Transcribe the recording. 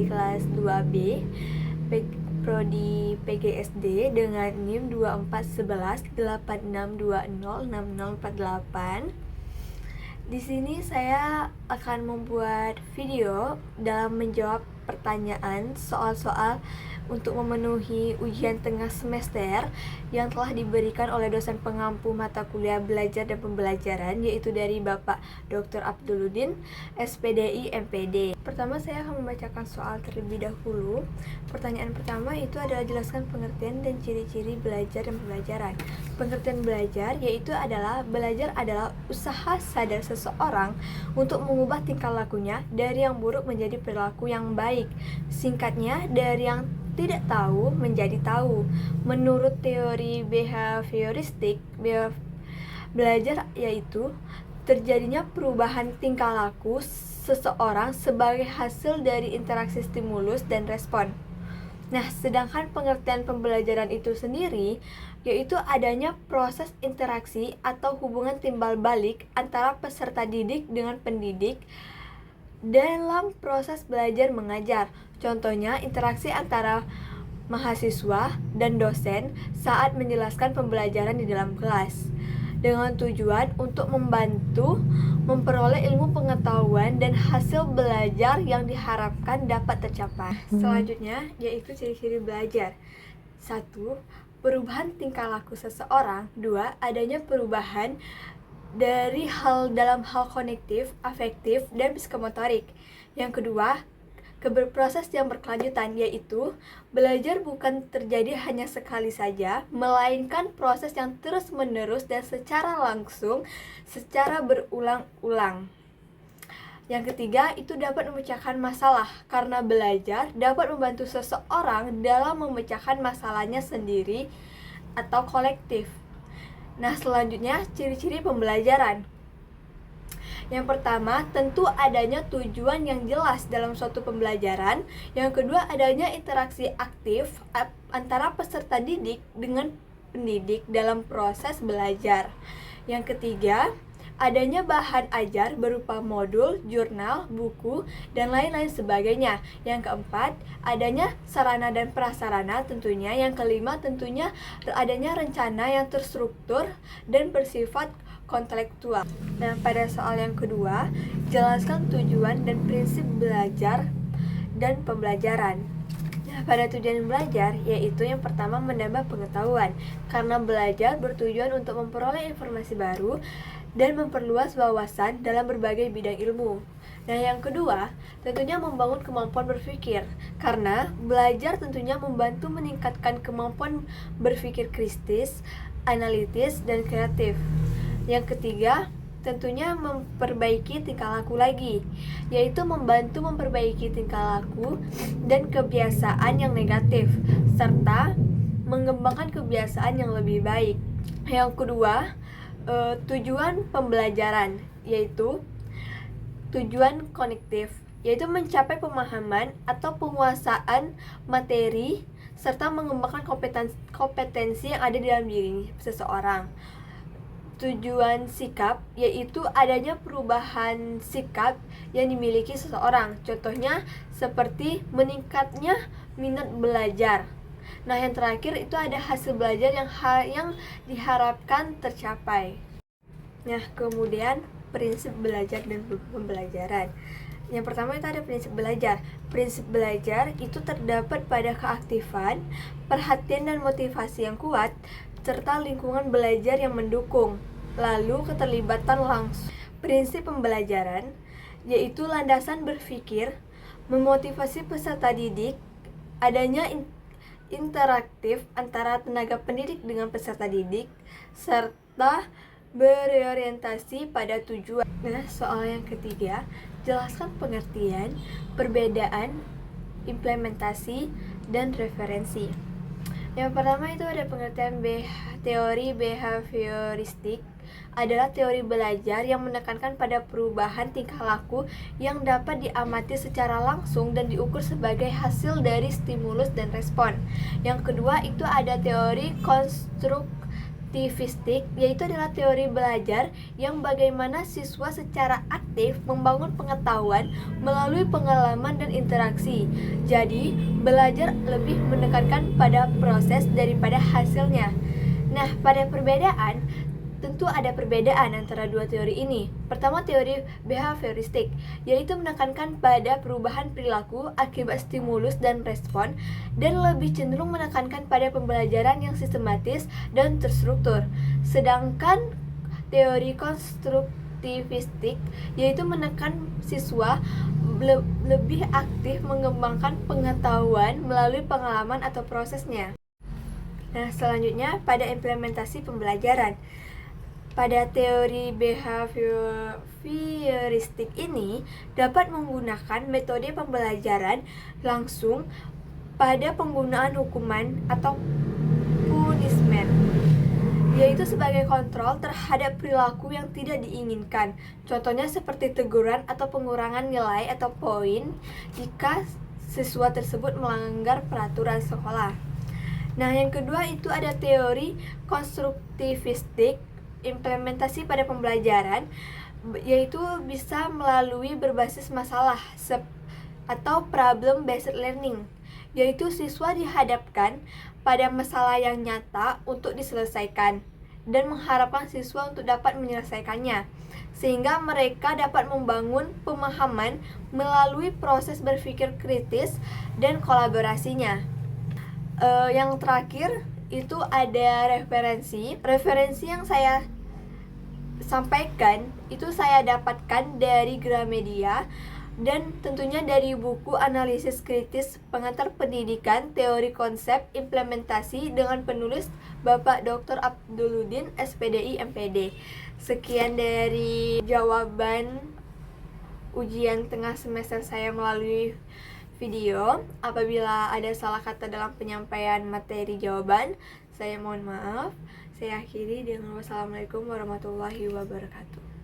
dari kelas 2B Prodi PGSD dengan NIM 241186206048. Di sini saya akan membuat video dalam menjawab pertanyaan soal-soal untuk memenuhi ujian tengah semester yang telah diberikan oleh dosen pengampu mata kuliah belajar dan pembelajaran, yaitu dari Bapak Dr. Abduluddin, SPDI MPD. Pertama saya akan membacakan soal terlebih dahulu. Pertanyaan pertama itu adalah jelaskan pengertian dan ciri-ciri belajar dan pembelajaran. Pengertian belajar yaitu belajar adalah usaha sadar seseorang untuk mengubah tingkah lakunya dari yang buruk menjadi perilaku yang baik. Singkatnya, dari yang tidak tahu menjadi tahu. Menurut teori behavioristik, belajar yaitu terjadinya perubahan tingkah laku seseorang sebagai hasil dari interaksi stimulus dan respon. Nah, sedangkan pengertian pembelajaran itu sendiri yaitu adanya proses interaksi atau hubungan timbal balik antara peserta didik dengan pendidik dalam proses belajar mengajar. Contohnya, interaksi antara mahasiswa dan dosen saat menjelaskan pembelajaran di dalam kelas dengan tujuan untuk membantu memperoleh ilmu pengetahuan dan hasil belajar yang diharapkan dapat tercapai. Selanjutnya yaitu ciri-ciri belajar. 1. Perubahan tingkah laku seseorang. 2. Adanya perubahan dari dalam hal kognitif, afektif, dan psikomotorik. Yang kedua, proses yang berkelanjutan, yaitu belajar bukan terjadi hanya sekali saja, melainkan proses yang terus-menerus dan secara langsung, secara berulang-ulang. Yang ketiga, itu dapat memecahkan masalah, karena belajar dapat membantu seseorang dalam memecahkan masalahnya sendiri atau kolektif. Nah, selanjutnya ciri-ciri pembelajaran. Yang pertama, tentu adanya tujuan yang jelas dalam suatu pembelajaran. Yang kedua, adanya interaksi aktif antara peserta didik dengan pendidik dalam proses belajar. Yang ketiga, adanya bahan ajar berupa modul, jurnal, buku, dan lain-lain sebagainya. Yang keempat, adanya sarana dan prasarana tentunya. Yang kelima, tentunya adanya rencana yang terstruktur dan bersifat kontekstual. Nah, pada soal yang kedua, jelaskan tujuan dan prinsip belajar dan pembelajaran. Nah, pada tujuan belajar, yaitu yang pertama menambah pengetahuan, karena belajar bertujuan untuk memperoleh informasi baru dan memperluas wawasan dalam berbagai bidang ilmu. Nah, yang kedua, tentunya membangun kemampuan berpikir, karena belajar tentunya membantu meningkatkan kemampuan berpikir kritis, analitis, dan kreatif. Yang ketiga, tentunya memperbaiki tingkah laku lagi, yaitu membantu memperbaiki tingkah laku dan kebiasaan yang negatif, serta mengembangkan kebiasaan yang lebih baik. Yang kedua, tujuan pembelajaran, yaitu tujuan kognitif, yaitu mencapai pemahaman atau penguasaan materi serta mengembangkan kompetensi yang ada di dalam diri seseorang. Tujuan sikap, yaitu adanya perubahan sikap yang dimiliki seseorang. Contohnya seperti meningkatnya minat belajar. Nah, yang terakhir itu ada hasil belajar yang diharapkan tercapai. Nah, kemudian prinsip belajar dan pembelajaran. Yang pertama itu ada prinsip belajar. Prinsip belajar itu terdapat pada keaktifan, perhatian dan motivasi yang kuat, serta lingkungan belajar yang mendukung, lalu keterlibatan langsung. Prinsip pembelajaran yaitu landasan berpikir, memotivasi peserta didik, adanya interaktif antara tenaga pendidik dengan peserta didik, serta berorientasi pada tujuan. Nah, soal yang ketiga, jelaskan pengertian, perbedaan, implementasi, dan referensi. Yang pertama itu ada pengertian teori behavioristik, adalah teori belajar yang menekankan pada perubahan tingkah laku yang dapat diamati secara langsung dan diukur sebagai hasil dari stimulus dan respon. Yang kedua itu ada teori konstruktif konstruktivistik, yaitu adalah teori belajar yang bagaimana siswa secara aktif membangun pengetahuan melalui pengalaman dan interaksi. Jadi, belajar lebih menekankan pada proses daripada hasilnya. Nah, tentu ada perbedaan antara dua teori ini. Pertama, teori behavioristik, yaitu menekankan pada perubahan perilaku akibat stimulus dan respon, dan lebih cenderung menekankan pada pembelajaran yang sistematis dan terstruktur. Sedangkan teori konstruktivistik, yaitu menekan siswa lebih aktif mengembangkan pengetahuan melalui pengalaman atau prosesnya. Nah, selanjutnya pada implementasi pembelajaran. Pada teori behavioristik ini dapat menggunakan metode pembelajaran langsung pada penggunaan hukuman atau punishment, yaitu sebagai kontrol terhadap perilaku yang tidak diinginkan. Contohnya seperti teguran atau pengurangan nilai atau poin jika siswa tersebut melanggar peraturan sekolah. Nah, yang kedua itu ada teori konstruktivistik, implementasi pada pembelajaran, yaitu bisa melalui berbasis masalah atau problem based learning, yaitu siswa dihadapkan pada masalah yang nyata untuk diselesaikan dan mengharapkan siswa untuk dapat menyelesaikannya, sehingga mereka dapat membangun pemahaman melalui proses berpikir kritis dan kolaborasinya. Yang terakhir itu ada referensi yang saya sampaikan itu saya dapatkan dari Gramedia dan tentunya dari buku analisis kritis pengantar pendidikan teori konsep implementasi dengan penulis Bapak Dr. Abduluddin SPDI MPD. Sekian dari jawaban ujian tengah semester saya melalui video. Apabila ada salah kata dalam penyampaian materi jawaban, saya mohon maaf. Saya akhiri dengan wassalamualaikum warahmatullahi wabarakatuh.